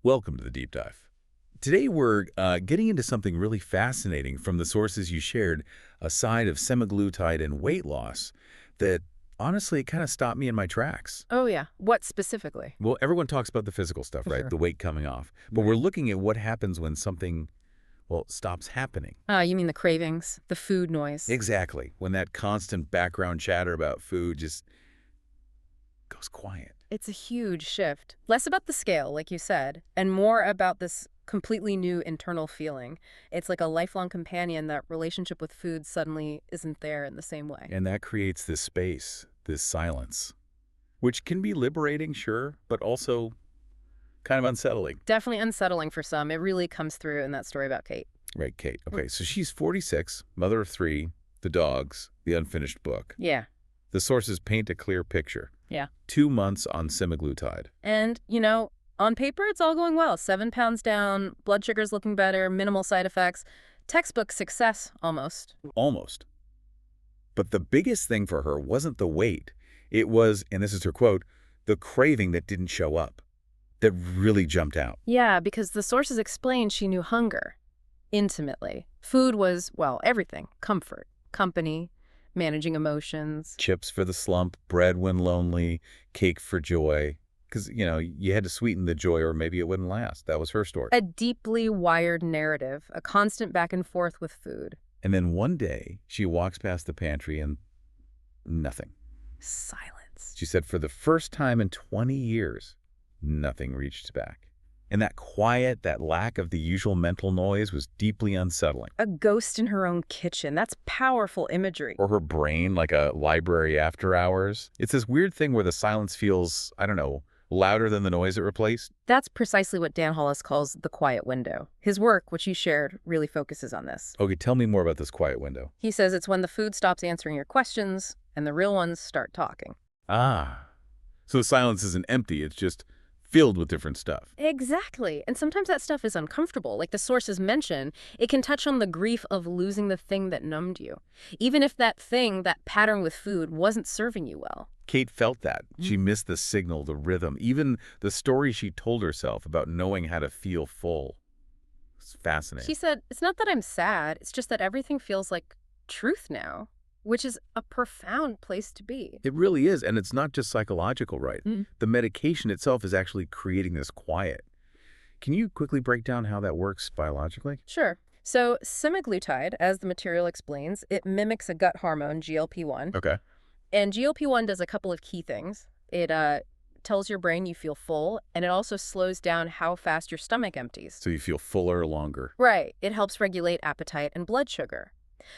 Welcome to the Deep Dive. Today we're getting into something really fascinating from the sources you shared, a side of semaglutide and weight loss that honestly kind of stopped me in my tracks. Oh, yeah. What specifically? Well, everyone talks about the physical stuff, For right? sure. The weight coming off. But we're looking at what happens when something, well, stops happening. You mean the cravings, the food noise? Exactly. When that constant background chatter about food just goes quiet. It's a huge shift. Less about the scale, like you said, and more about this completely new internal feeling. It's like a lifelong companion. That relationship with food suddenly isn't there in the same way. And that creates this space, this silence, which can be liberating, sure, but also kind of unsettling. Definitely unsettling for some. It really comes through in that story about Kate. Right, Kate. Okay, so she's 46, mother of three, the dogs, the unfinished book. Yeah. The sources paint a clear picture. Yeah. 2 months on semaglutide. And, on paper, it's all going well. 7 pounds down, blood sugar's looking better, minimal side effects. Textbook success, almost. Almost. But the biggest thing for her wasn't the weight. It was, and this is her quote, the craving that didn't show up, that really jumped out. Yeah, because the sources explained she knew hunger intimately. Food was, well, everything. Comfort, company, managing emotions. Chips for the slump, bread when lonely, cake for joy. Because, you had to sweeten the joy or maybe it wouldn't last. That was her story. A deeply wired narrative, a constant back and forth with food. And then one day, she walks past the pantry and nothing. Silence. She said for the first time in 20 years, nothing reached back. And that quiet, that lack of the usual mental noise was deeply unsettling. A ghost in her own kitchen. That's powerful imagery. Or her brain like a library after hours. It's this weird thing where the silence feels, I don't know, louder than the noise it replaced. That's precisely what Dan Hollis calls the quiet window. His work, which you shared, really focuses on this. Okay, tell me more about this quiet window. He says it's when the food stops answering your questions and the real ones start talking. Ah, so the silence isn't empty, it's just filled with different stuff. Exactly. And sometimes that stuff is uncomfortable. Like the sources mention, it can touch on the grief of losing the thing that numbed you. Even if that thing, that pattern with food, wasn't serving you well. Kate felt that. She missed the signal, the rhythm, even the story she told herself about knowing how to feel full. It's fascinating. She said, it's not that I'm sad, it's just that everything feels like truth now, which is a profound place to be. It really is, and it's not just psychological, right? The medication itself is actually creating this quiet. Can you quickly break down how that works biologically? Sure. So semaglutide, as the material explains, it mimics a gut hormone, GLP-1. Okay. And GLP-1 does a couple of key things. It tells your brain you feel full, and it also slows down how fast your stomach empties. So you feel fuller longer. Right. It helps regulate appetite and blood sugar.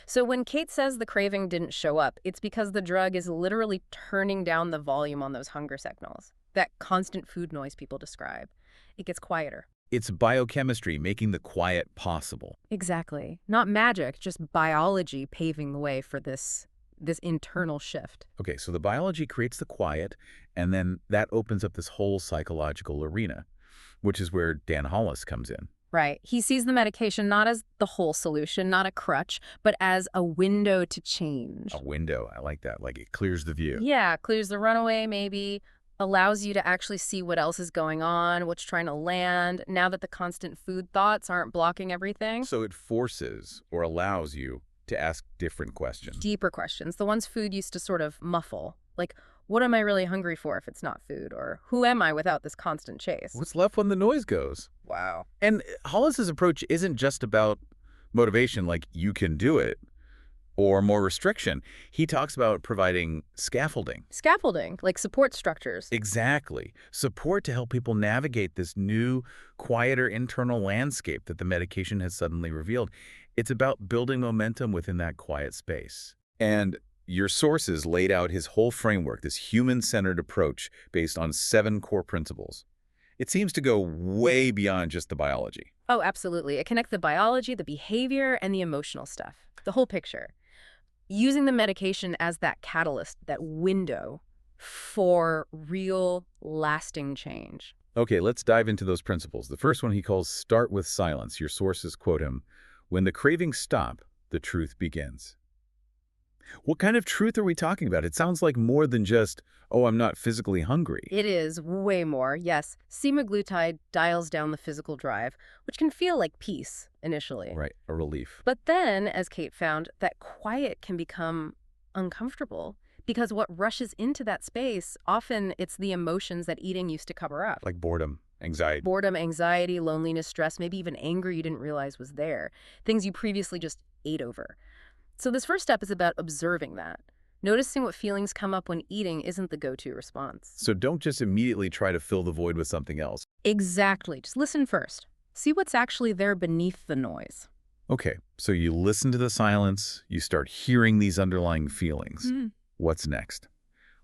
So when Kate says the craving didn't show up, it's because the drug is literally turning down the volume on those hunger signals. That constant food noise people describe. It gets quieter. It's biochemistry making the quiet possible. Exactly. Not magic, just biology paving the way for this internal shift. Okay, so the biology creates the quiet, and then that opens up this whole psychological arena, which is where Dan Hollis comes in. Right. He sees the medication not as the whole solution, not a crutch, but as a window to change. A window, I like that. Like it clears the view. Yeah, clears the runaway maybe, allows you to actually see what else is going on, what's trying to land, now that the constant food thoughts aren't blocking everything. So it forces or allows you to ask different questions. Deeper questions, the ones food used to sort of muffle. Like, what am I really hungry for if it's not food? Or who am I without this constant chase? What's left when the noise goes? Wow. And Hollis's approach isn't just about motivation, like you can do it, or more restriction. He talks about providing scaffolding. Scaffolding, like support structures. Exactly. Support to help people navigate this new, quieter internal landscape that the medication has suddenly revealed. It's about building momentum within that quiet space. And your sources laid out his whole framework, this human-centered approach based on 7 core principles. It seems to go way beyond just the biology. Oh, absolutely. It connects the biology, the behavior, and the emotional stuff. The whole picture. Using the medication as that catalyst, that window for real, lasting change. Okay, let's dive into those principles. The first one he calls start with silence. Your sources quote him, "When the cravings stop, the truth begins." What kind of truth are we talking about? It sounds like more than just, oh, I'm not physically hungry. It is way more. Yes, semaglutide dials down the physical drive, which can feel like peace initially. Right, a relief. But then, as Kate found, that quiet can become uncomfortable because what rushes into that space, often it's the emotions that eating used to cover up. Like boredom, anxiety. Boredom, anxiety, loneliness, stress, maybe even anger you didn't realize was there. Things you previously just ate over. So this first step is about observing that. Noticing what feelings come up when eating isn't the go-to response. So don't just immediately try to fill the void with something else. Exactly. Just listen first. See what's actually there beneath the noise. Okay, so you listen to the silence, you start hearing these underlying feelings. Mm. What's next?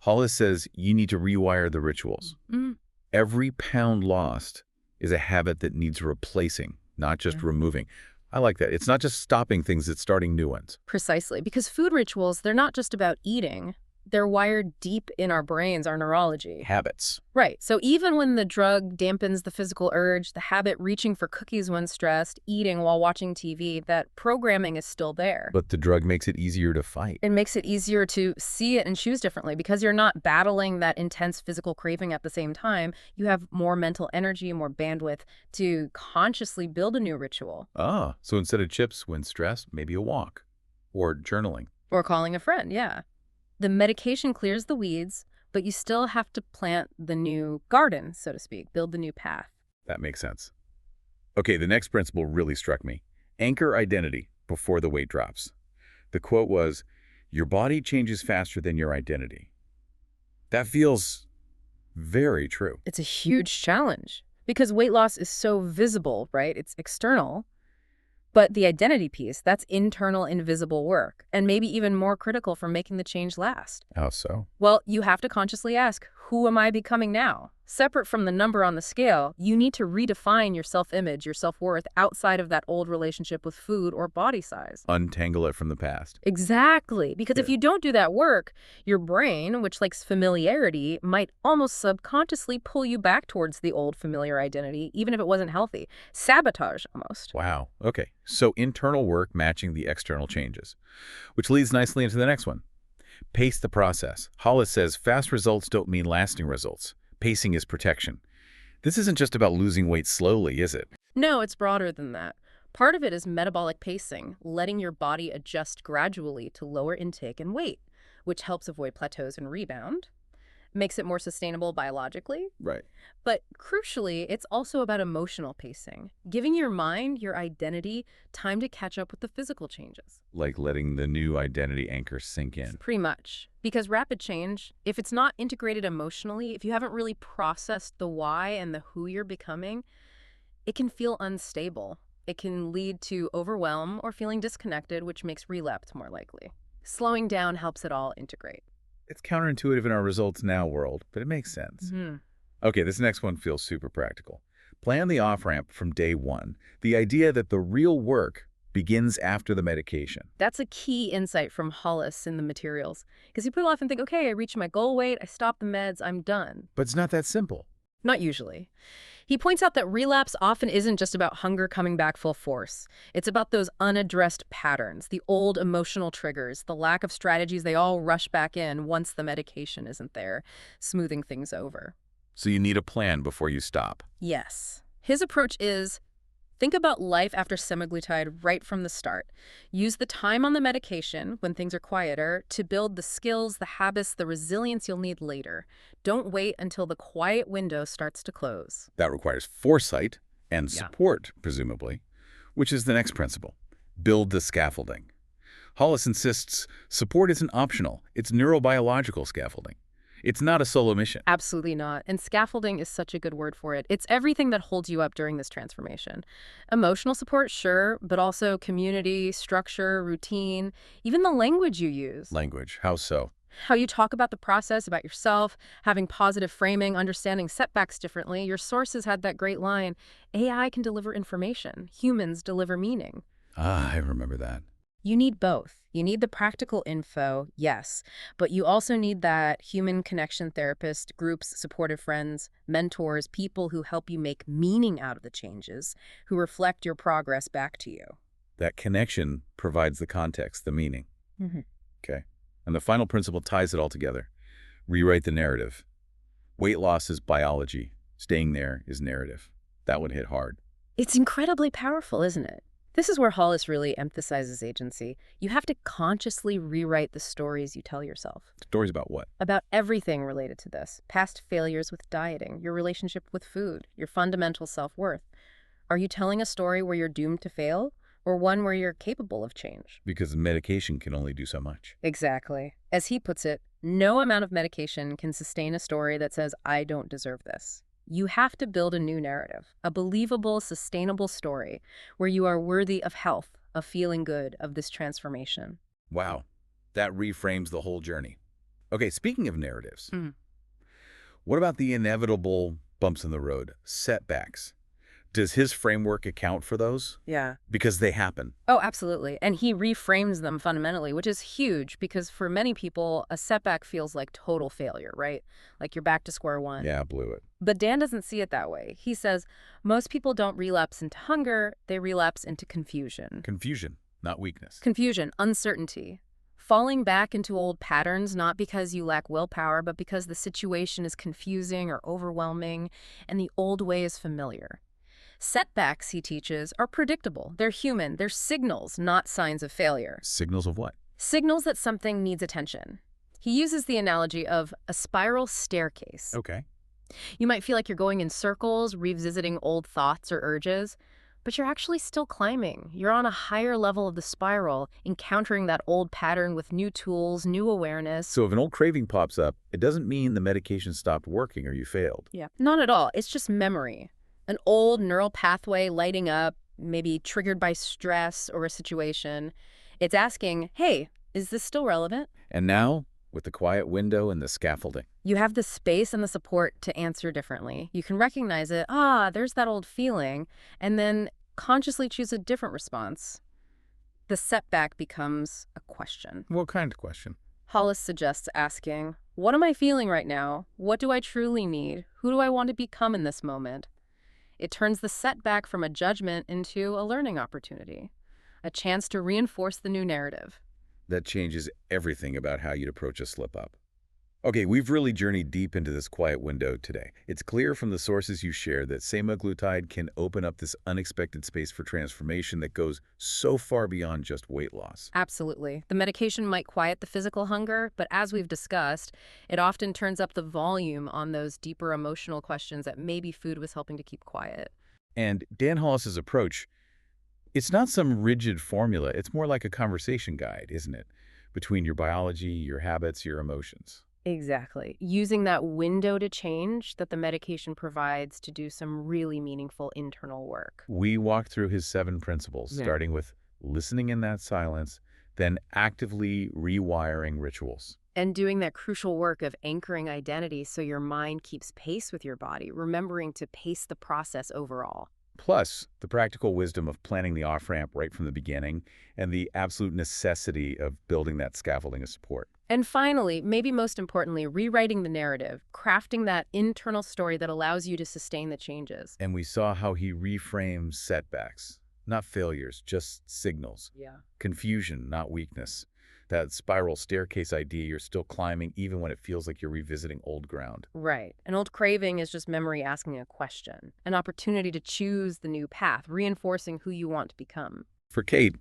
Hollis says you need to rewire the rituals. Mm. Every pound lost is a habit that needs replacing, not just Yeah. removing. I like that. It's not just stopping things, it's starting new ones. Precisely, because food rituals, they're not just about eating. They're wired deep in our brains, our neurology. Habits. Right. So even when the drug dampens the physical urge, the habit reaching for cookies when stressed, eating while watching TV, that programming is still there. But the drug makes it easier to fight. It makes it easier to see it and choose differently because you're not battling that intense physical craving at the same time. You have more mental energy, more bandwidth to consciously build a new ritual. Ah, so instead of chips when stressed, maybe a walk. Or journaling. Or calling a friend, yeah. The medication clears the weeds, but you still have to plant the new garden, so to speak, build the new path. That makes sense. Okay, the next principle really struck me. Anchor identity before the weight drops. The quote was, your body changes faster than your identity. That feels very true. It's a huge challenge because weight loss is so visible, right? It's external. But the identity piece, that's internal, invisible work, and maybe even more critical for making the change last. How so? Well, you have to consciously ask, who am I becoming now? Separate from the number on the scale, you need to redefine your self-image, your self-worth outside of that old relationship with food or body size. Untangle it from the past. Exactly. Because if Yeah. you don't do that work, your brain, which likes familiarity, might almost subconsciously pull you back towards the old familiar identity, even if it wasn't healthy. Sabotage, almost. Wow. Okay. So internal work matching the external changes, which leads nicely into the next one. Pace the process. Hollis says fast results don't mean lasting results. Pacing is protection. This isn't just about losing weight slowly, is it? No, it's broader than that. Part of it is metabolic pacing, letting your body adjust gradually to lower intake and weight, which helps avoid plateaus and rebound, makes it more sustainable biologically. Right. But crucially, it's also about emotional pacing, giving your mind, your identity, time to catch up with the physical changes. Like letting the new identity anchor sink in. Pretty much. Because rapid change, if it's not integrated emotionally, if you haven't really processed the why and the who you're becoming, it can feel unstable. It can lead to overwhelm or feeling disconnected, which makes relapse more likely. Slowing down helps it all integrate. It's counterintuitive in our results now world, but it makes sense. Okay, this next one feels super practical. Plan the off-ramp from day one. The idea that the real work begins after the medication. That's a key insight from Hollis in the materials. Because people often think, okay, I reached my goal weight, I stopped the meds, I'm done. But it's not that simple. Not usually. He points out that relapse often isn't just about hunger coming back full force. It's about those unaddressed patterns, the old emotional triggers, the lack of strategies they all rush back in once the medication isn't there, smoothing things over. So you need a plan before you stop. Yes. His approach is think about life after semaglutide right from the start. Use the time on the medication, when things are quieter, to build the skills, the habits, the resilience you'll need later. Don't wait until the quiet window starts to close. That requires foresight and Yeah. support, presumably, which is the next principle. Build the scaffolding. Hollis insists support isn't optional. It's neurobiological scaffolding. It's not a solo mission. Absolutely not. And scaffolding is such a good word for it. It's everything that holds you up during this transformation. Emotional support, sure, but also community, structure, routine, even the language you use. Language, how so? How you talk about the process, about yourself, having positive framing, understanding setbacks differently. Your sources had that great line, AI can deliver information, humans deliver meaning. Ah, I remember that. You need both. You need the practical info, yes, but you also need that human connection therapist, groups, supportive friends, mentors, people who help you make meaning out of the changes, who reflect your progress back to you. That connection provides the context, the meaning. Mm-hmm. Okay. And the final principle ties it all together. Rewrite the narrative. Weight loss is biology. Staying there is narrative. That one hit hard. It's incredibly powerful, isn't it? This is where Hollis really emphasizes agency. You have to consciously rewrite the stories you tell yourself. Stories about what? About everything related to this. Past failures with dieting, your relationship with food, your fundamental self-worth. Are you telling a story where you're doomed to fail, or one where you're capable of change? Because medication can only do so much. Exactly. As he puts it, no amount of medication can sustain a story that says, I don't deserve this. You have to build a new narrative, a believable, sustainable story where you are worthy of health, of feeling good, of this transformation. Wow, that reframes the whole journey. Okay, speaking of narratives, what about the inevitable bumps in the road, setbacks? Does his framework account for those? Yeah. Because they happen. Oh, absolutely. And he reframes them fundamentally, which is huge because for many people, a setback feels like total failure, right? Like you're back to square one. Yeah, blew it. But Dan doesn't see it that way. He says, most people don't relapse into hunger, they relapse into confusion. Confusion, not weakness. Confusion, uncertainty. Falling back into old patterns, not because you lack willpower, but because the situation is confusing or overwhelming and the old way is familiar. Setbacks, he teaches, are predictable. They're human. They're signals, not signs of failure. Signals of what? Signals that something needs attention. He uses the analogy of a spiral staircase. Okay. You might feel like you're going in circles, revisiting old thoughts or urges, but you're actually still climbing. You're on a higher level of the spiral, encountering that old pattern with new tools, new awareness. So if an old craving pops up, it doesn't mean the medication stopped working or you failed. Yeah. Not at all. It's just memory. An old neural pathway lighting up, maybe triggered by stress or a situation. It's asking, hey, is this still relevant? And now, with the quiet window and the scaffolding. You have the space and the support to answer differently. You can recognize it, there's that old feeling, and then consciously choose a different response. The setback becomes a question. What kind of question? Hollis suggests asking, what am I feeling right now? What do I truly need? Who do I want to become in this moment? It turns the setback from a judgment into a learning opportunity, a chance to reinforce the new narrative. That changes everything about how you'd approach a slip-up. Okay, we've really journeyed deep into this quiet window today. It's clear from the sources you share that semaglutide can open up this unexpected space for transformation that goes so far beyond just weight loss. Absolutely. The medication might quiet the physical hunger, but as we've discussed, it often turns up the volume on those deeper emotional questions that maybe food was helping to keep quiet. And Dan Hollis's approach, it's not some rigid formula. It's more like a conversation guide, isn't it? Between your biology, your habits, your emotions. Exactly. Using that window to change that the medication provides to do some really meaningful internal work. We walked through his 7 principles, starting with listening in that silence, then actively rewiring rituals. And doing that crucial work of anchoring identity so your mind keeps pace with your body, remembering to pace the process overall. Plus, the practical wisdom of planning the off-ramp right from the beginning and the absolute necessity of building that scaffolding of support. And finally, maybe most importantly, rewriting the narrative, crafting that internal story that allows you to sustain the changes. And we saw how he reframes setbacks, not failures, just signals. Yeah. Confusion, not weakness. That spiral staircase idea you're still climbing even when it feels like you're revisiting old ground. Right. An old craving is just memory asking a question, an opportunity to choose the new path, reinforcing who you want to become. For Kate,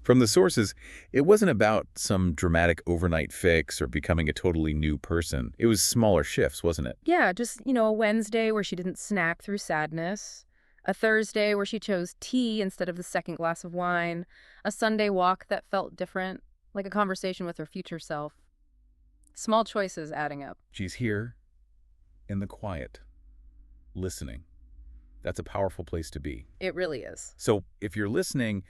from the sources, it wasn't about some dramatic overnight fix or becoming a totally new person. It was smaller shifts, wasn't it? Yeah, just, a Wednesday where she didn't snack through sadness, a Thursday where she chose tea instead of the second glass of wine, a Sunday walk that felt different, like a conversation with her future self. Small choices adding up. She's here, in the quiet, listening. That's a powerful place to be. It really is. So if you're listening,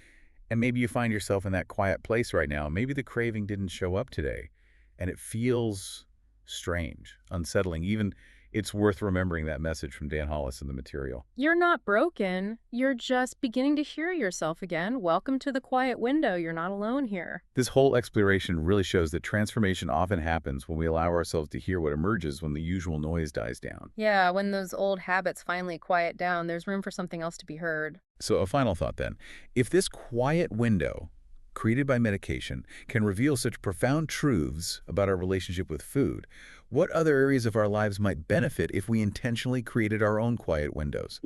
and maybe you find yourself in that quiet place right now, maybe the craving didn't show up today, and it feels strange, unsettling. Even it's worth remembering that message from Dan Hollis in the material. You're not broken. You're just beginning to hear yourself again. Welcome to the quiet window. You're not alone here. This whole exploration really shows that transformation often happens when we allow ourselves to hear what emerges when the usual noise dies down. Yeah, when those old habits finally quiet down, there's room for something else to be heard. So a final thought then. If this quiet window created by medication can reveal such profound truths about our relationship with food, what other areas of our lives might benefit if we intentionally created our own quiet windows?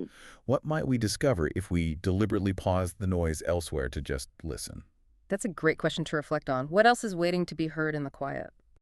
What might we discover if we deliberately paused the noise elsewhere to just listen? That's a great question to reflect on. What else is waiting to be heard in the quiet?